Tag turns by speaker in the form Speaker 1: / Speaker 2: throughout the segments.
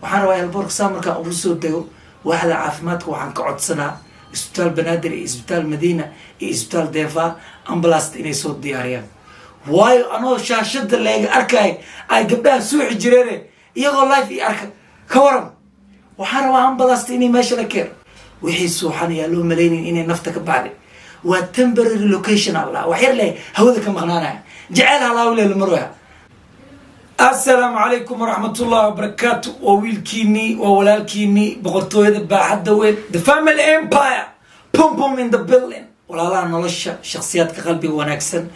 Speaker 1: waxaan rabaa elborg samarkan ugu soo dego waaxda caafimaadka waxaan ka codsanaa isbitaal banaadir iyo isbitaal madiina iyo isbitaal deefa ambulast inay soo diyaariyaan waayo anoo shaashada leega arkay ay gabdhaha suuxi jireene iyagoo life iyo arka ka waran waxaan rabaa ambulast inay meesha la keeno wixii suuxan ayaa loo malaynayn inay nafta ka bacday waa temporary location allah wax yar leh hawada ka maqnaanaya jecel halaawile lamaroya السلام عليكم ورحمة الله وبركاته وويلكيني وولالكيني بقرطوية باحدة وين The Family Empire بوم بوم in the building ولا لا نلشة شخصيات كقلبي وناكسن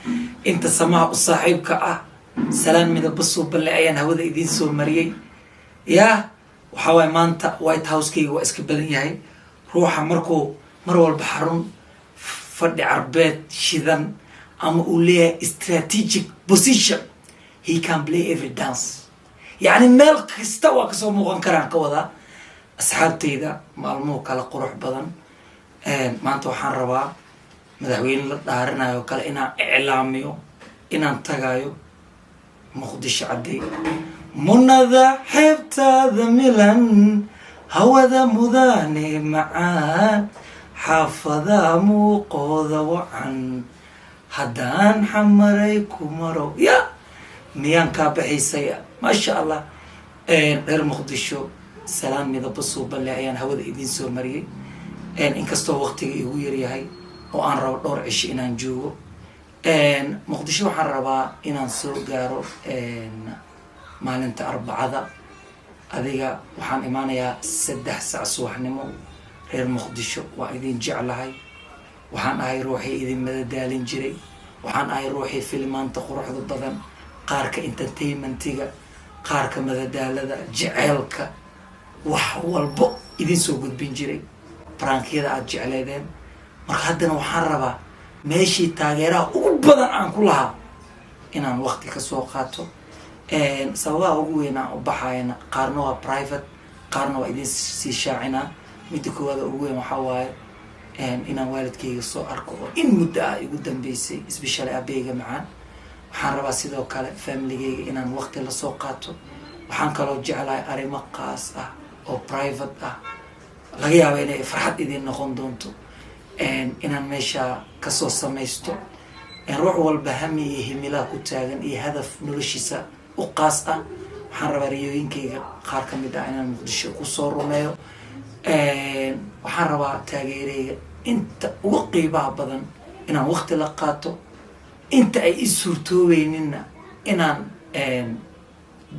Speaker 1: انت سماع وصاحبك سلام من البصو بالله ايان هودا ايدين سو مريي يا وحاوي مانتا وايت هاوس كي واسكبلن ياهي روحا مرو البحرون فردي عربات شيدان اما اوليها strategic position he can play every dance يعني ملك استوى كسو موغن كران كودا أصحابتيدا مالمو كلا قروح بدن ما أنتو حان ربا مدحوين لدهارنا يو كلا إنا إعلاميو إنا انتقايو مخدش عدي منا ذا حبتا ذا ميلان هو ذا مذاني معان حافظا موقوذا وعن هدان حمريكو مرو يا ميان كابحيسيا ما شاء الله غير مقدشو سلام ميدبسو بالله ايان هودا ايدين سو مريي ان كستو وقتيغا igu yaryahay oo aan rabo dhowr cish inaan joogo مقدشو waxaan rabaa inaan soo gaaro maalinta arbacada adiga waxaan imaanayaa 3 saac subaxnimo reer muqdisho waa idin jeclahay waxaan ahay ruuxii idin madadaalin jiray waxaan ahay ruuxii filmaanta quruxda badan qaarka entertainmentiga qaarka madadaalada jaceelka wax walbo idin soo gudbin jiray prankyada aad jecleedeen marka haddana waxaan rabaa meeshii taageeraha ugu badan aan ku lahaa inaan waqti ka soo qaato sababaha ugu weyn aan u baxayna qaarna waa private qaarna waa idin sii shaacinaa midda koowaada ugu weyn waxaa waaye inaan waalidkayga soo arko oo in muddo ah igu dambeysay especially aabeyga macaan waxaan rabaa sidoo kale familygayga inaan waqti la soo qaato waxaan kaloo jeclahay arrimo qaas ah oo private ah laga yaabo inay farxad idin noqon doonto inaan meesha kasoo samaysto ruux walba hami iyo himilaa ku taagan iyo hadaf noloshiisa u qaas ah waxaan rabaa riyooyinkayga qaar ka mid ah inaan muqdisho kusoo rumeeyo waxaan rabaa taageerayga inta ugu qiibaha badan inaan waqti la qaato inta ay i suurtoobeynina inaan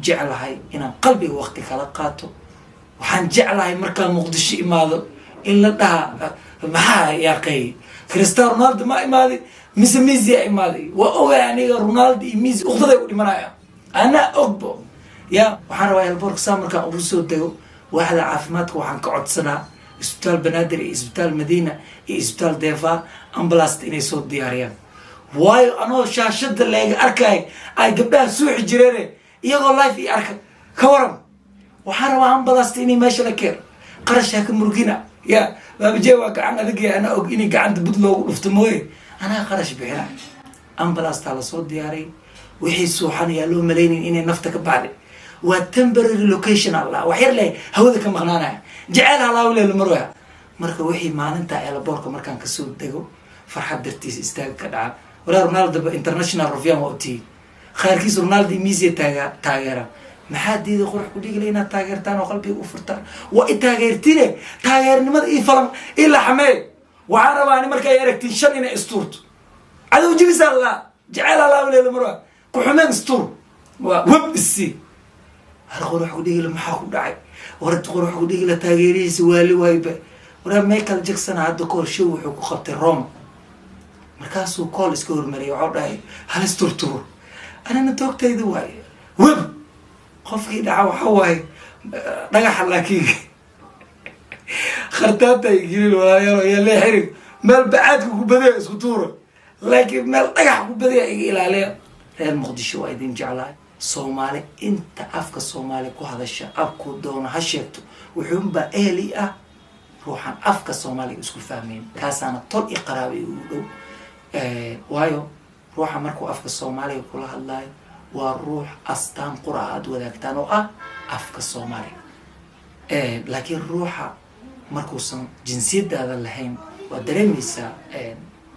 Speaker 1: jeclahay inaan qalbiga waqti kala qaato waxaan jeclahay markaan muqdisho imaado in la dhaha maxaa yaaqay Cristiano Ronaldo ma imaaday mise Messi imaaday waa ogaay aniga Ronaldo iyo Messi uqdaday u dhimanaya ana ogbo ya waxaan rabaa elborg samarkan ugu soo dego waaxda caafimaadka waxaan ka codsanaa isbitaal banaadir iyo isbitaal madiina iyo isbitaal deefa ambulast inay soo diyaariyaan waayo anoo shaashada leega arkay ay gabdhaha suuxi jireene iyagoo life iyo arka ka waran waxaan rabaa ambulast inay meesha la keeno qarashaa ka murgina ya baabajee waa gacan adigaya ana og inay gacanta bud loogu dhufto mooye anaa qarash bixina ambulastaa lasoo diyaaray wixii suuxan ayaa loo malaynayn inay nafta ka bacday waa temporary location allah wax yar leh hawada ka maqnaanaya jecel halaawile lamaroya marka wixii maalinta elborka markaan kasoo dego farxad dartiisa istaaga ka dhaca ولا رونالدو international رفيان وقتي خير كيس رونالدو ميزي تاجرة ما حد يدي خروح كوديك لينا تاجرتان وقلبي وفرتان وإتاجرتينه تاجرني ما إيه إلا حماي وعرباني مركا يركتين شن إن استورت عدو جيبس الله جعل الله ولا المرة كحمان استور ووب السي هل خروح كوديك لما حاكم داعي ورد خروح كوديك لتاجري سوالي وايبه ولا مايكل جاكسون عدو كور شو وحكو خبط الروم markaasuu kool iska hormariyay waxuu dhahay hal isturtuur anana toogtayda waaye web qofkii dhaca waxa waaye dhagaxa laakiin khartaatay gelin walaayaalo yaa lee xirig meel bacaadka ku badaya isku tuura laakiin meel dhagax ku badaya iga ilaaliya reer muqdisho waa idin jeclahay soomaali inta afka soomaali ku hadasha abku doono ha sheegto wuxuunbaa ehli ah ruuxan afka soomaaliga isku fahmayn kaasaana tol i qaraabay ugu dhow waayo ruuxa markuu afka soomaaliga kula hadlayo waa ruux astaan qura aad wadaagtaan oo ah afka soomaaliga laakiin ruuxa markuusan jinsiyadaada lahayn waa dareemaysaa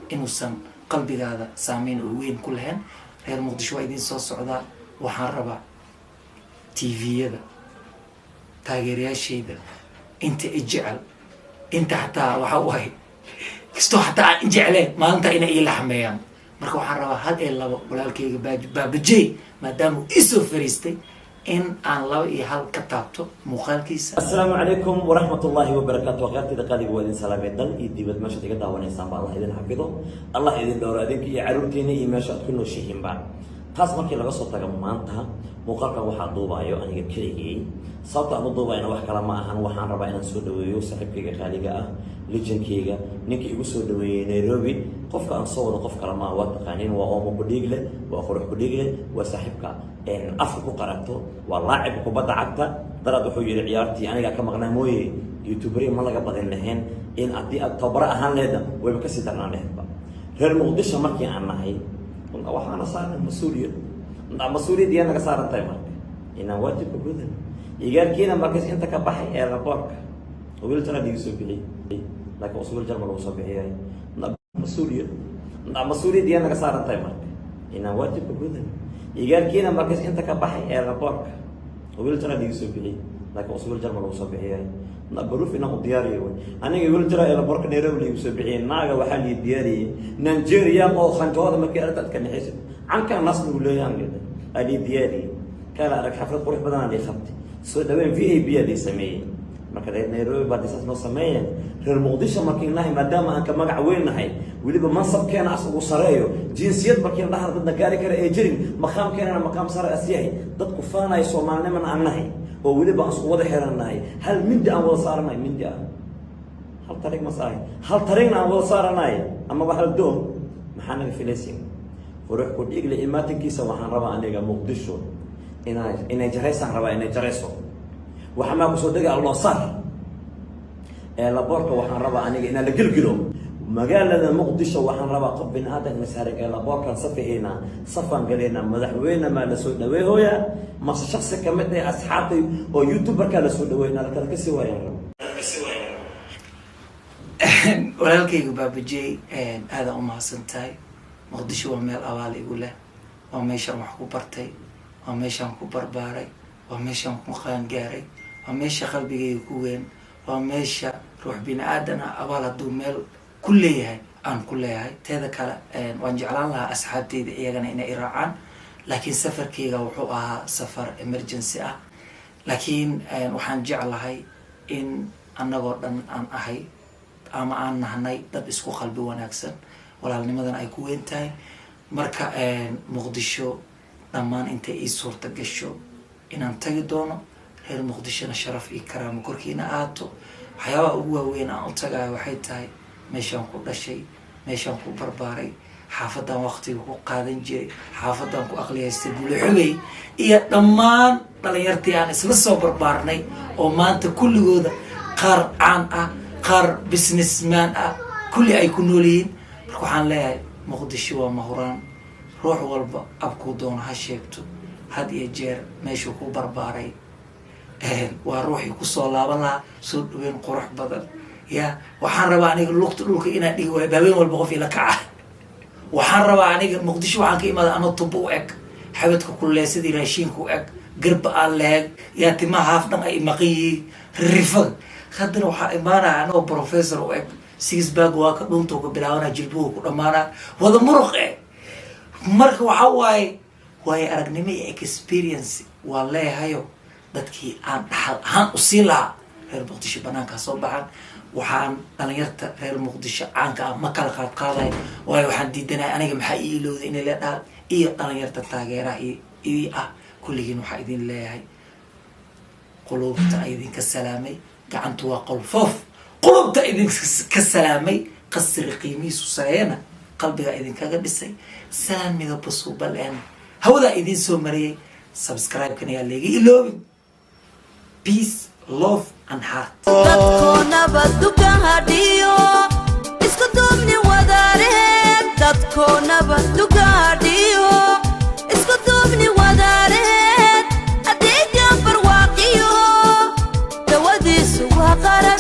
Speaker 1: inuusan qalbigaada saameyn oo weyn ku lahayn. reer muqdisho waa idin soo socdaa. waxaan rabaa tviyada taageerayaashayda inta i jecel inta xataa waxa waay kastoo xataa aan jecleen maalinta inay ii laxmeeyaan. marka waxaan rabaa hal iyo labo walaalkayga baabajey maadaama uu isoo fariistay in aan laba iyo hal ka taabto muuqaalkiisa.
Speaker 2: السلام عليكم ورحمة الله وبركاته. وقت دقالي وادين سلام يدل يدي بد ماشي تقدر وانا إنسان الله إذن حفظه الله إذن دور أديك يعرفتيني ماشي كل شيء بعد خاص مركي لقى صوتك مانتها مقارنة واحد دوبا يو أنا كريجي صوت أنا دوبا أنا واحد كلام أهان وحنا ربع أنا سودوي وسحب كيجا خالجة لجن كيجا نيجي يقول سودوي نيروبي قف كان صور قف كلام وقت قانين وأمه بديجله وأخوه بديجله وسحب كا إن أفرق قرأته واللاعب كبدا عكتا درد حوي عيارتي أنا كم غنى موي يوتيوبري ما لقى بدين لهن إن أدي التبرع أهان لهذا ويبكسي درنا لهذا غير مقدش مركي عنا هاي كنا وحنا صار مسؤولية مسؤولية دي أنا كسر التايمر إن واجب بجودنا يجار كينا مركز أنت كبحي على بارك وقلت أنا دي سبعي لكن أصول الجرم لو سبعي هاي مسؤولية مسؤولية دي أنا كسر التايمر إن واجب بجودنا يجار كينا مركز أنت كبحي على بارك وقلت أنا دي سبعي لكن أصول الجرم لو سبعي هاي نبروف إنه دياري أنا يقول ترى إلى بارك نيروبي وسبعين ناقة وحالي دياري نيجيريا أو خنجوها ما كانت كان يحسب عن كان ناس نقول له يعني أدي دياري كان لك حفلة قريب بدنا اللي خبتي سو دوين في أي بيا دي سمية ما كان نيروبي بعد أساس نص سمية غير مقدسة ما كان ناهي ما دام أنك ما قعوين ناهي واللي بمنصب كان عصب وصرايو جنسيات ما كان لها ضدنا كاري كاري إيجري مقام كان أنا مقام صار أسياي ضد كفانا يسومعنا من عن ناهي وولي بقص واضح هرناي هل من دي أول صار ناي من دي هل طريق مساي هل طريقنا أول صار ناي أما بحال دوم محنا فلسطين وروح كل إجل إماتك كيسة وحن ربع أنيجا مقدشو إن جريسة ربع إن جريسو وحما بصدق الله صار لبورك وحن ربع أنيجا إن لجلجلو مجال مقدشو وحن ربع قبل هذا المسارك لبورك صفينا صفا قلنا مدحوينا ما لسود ويهويا ما شخص كمتني أصحابي أو يوتيوبر كلا سود وينا لكن كسوة يعني
Speaker 1: walaalkayga baabajey aada u mahadsantahay. muqdisho waa meel abaal igu leh, waa meeshaan wax ku bartay, waa meeshaan ku barbaaray, waa meeshaan ku qaangaaray, waa meesha qalbigayga ku weyn, waa meesha ruux bini aadan ah abaal hadduu meel ku leeyahay aan ku leeyahay. teeda kale waan jeclaan lahaa asxaabteyda iyagana inay i raacaan, laakiin safarkayga wuxuu ahaa safar emergency ah. laakiin waxaan jeclahay in annagoo dhan aan ahay ama aan nahnay dad isku qalbi wanaagsan, walaalnimadan ay ku weyn tahay. marka muqdisho dhammaan intay ii suurta gasho inaan tagi doono. reer muqdishona sharaf iyo karaamo korkiina aato. waxyaabaha ugu waaweyn aan u tagayo waxay tahay meeshaan ku dhashay, meeshaan ku barbaaray, xaafadan waqtiga ku qaadan jiray, xaafadan ku aqliyaystay buluxubey iyo dhammaan dhalinyartii aan isla soo barbaarnay oo maanta kulligooda qaar caan ah qaar businessman ah kulli ay ku nool yihiin. marka waxaan leeyahay muqdisho waa mahuraan. ruux walba abkuu doono ha sheegto, had iyo jeer meeshuu ku barbaaray waa ruuxii kusoo laaban lahaa soo dhaweyn qurux badan. ya waxaan rabaa aniga lugta dhulka inaan dhigi waayo habeen walba qof ila kaca. waxaan rabaa aniga muqdisho waxaan ka imaada anoo tubo u eg, xabadka kuleysadii raashiinka u eg, garba aan leeg, yaa timaha haaf dhan ay maqan yihiin rifada. haddana waxaa imaanaya anoo professor u eg, six bag waa ka dhunta ka bilaabana jilbuhu ku dhamaana wada muruq marka waxa waaye aragnimo iyo experience waa leeyahayo dadkii aan dhaxal ahaan u siin lahaa. reer muqdisho banaankaa soo baxan. waxaan dhalinyarta reer muqdisho caanka ah ma kala qaadqaadayo, waayo waxaan diidanaya aniga maxaa ii ilowday inay leedhahaan iyo dhalinyarta taageeraha ii ah kulligiin waxaa idin leeyahay qulubta idinka salaamay, gacantu waa qolfoof. qulubta idinka salaamay, qasri qiimihiisu sareena qalbiga idinkaga dhisay, salaan midaba suubaleen hawadaa idin soo mariyay. subscribe-kan ayaa leega iloobin. peace, love and heart.
Speaker 3: dadkoona baduka hadhiyo isku duubni wadaareen, dadkoona baduka hadhiyo isku duubni wadaareen, adeegan barwaaqiyo dawad qaran